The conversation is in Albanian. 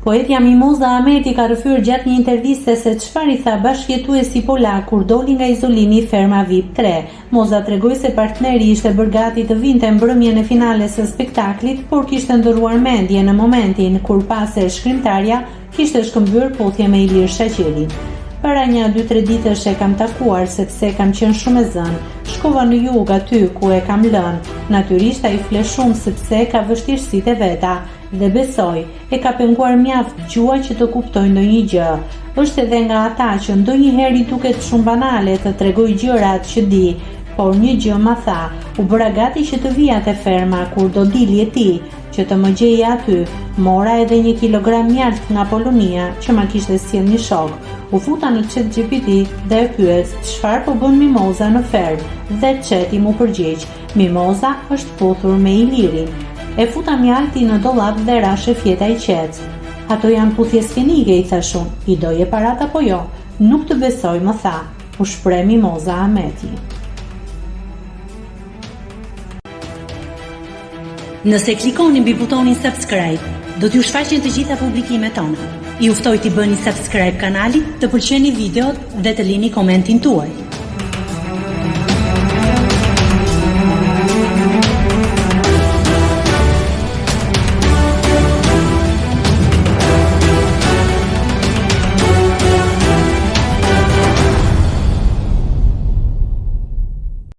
Poetja Mimoza Ahmeti ka rrëfyer gjatë një interviste se çfarë i tha bashkëjetuesi polak kur doli nga izolimi ferma VIP 3. Moza tregoi se partneri ishte bërë gati të vinte mbrëmjen e finales së spektaklit, por kishte ndërruar mendje në momentin kur pase shkrimtarja kishte shkëmbyer potje me Ilir Shaqerin. Para një 2-3 ditësh e kam takuar sepse kam qenë shumë e zënë. Shkova në jug aty ku e kam lënë. Natyrisht ai fle shumë sepse ka vështirësitë e veta dhe besoj e ka penguar mjaft gjua që të kuptoj ndonjë gjë. Është edhe nga ata që ndonjëherë i duket shumë banale të tregoj gjërat që di, por një gjë ma tha, u bëra gati që të vija te ferma kur do dilje ti, që të më gjeja aty. Mora edhe 1 kilogram mjalt nga Polonia që ma kishte sjell një shok. U futa në ChatGPT dhe e pyet çfarë po bën Mimoza në fermë dhe Chati mu përgjigj: Mimoza është puthur me Ilirin. E futa mjalti në dollap dhe rashe fjeta i qec. Ato janë puthje sfenike, i thashun. I doje parat apo jo? Nuk të besoj, më tha. U shpreh Mimoza Ahmeti. Nëse klikoni mbi butonin subscribe, do t'ju shfaqen të gjitha publikimet tona. Ju ftoj t'i bëni subscribe kanalit, të pëlqeni videot dhe të lini komentin tuaj.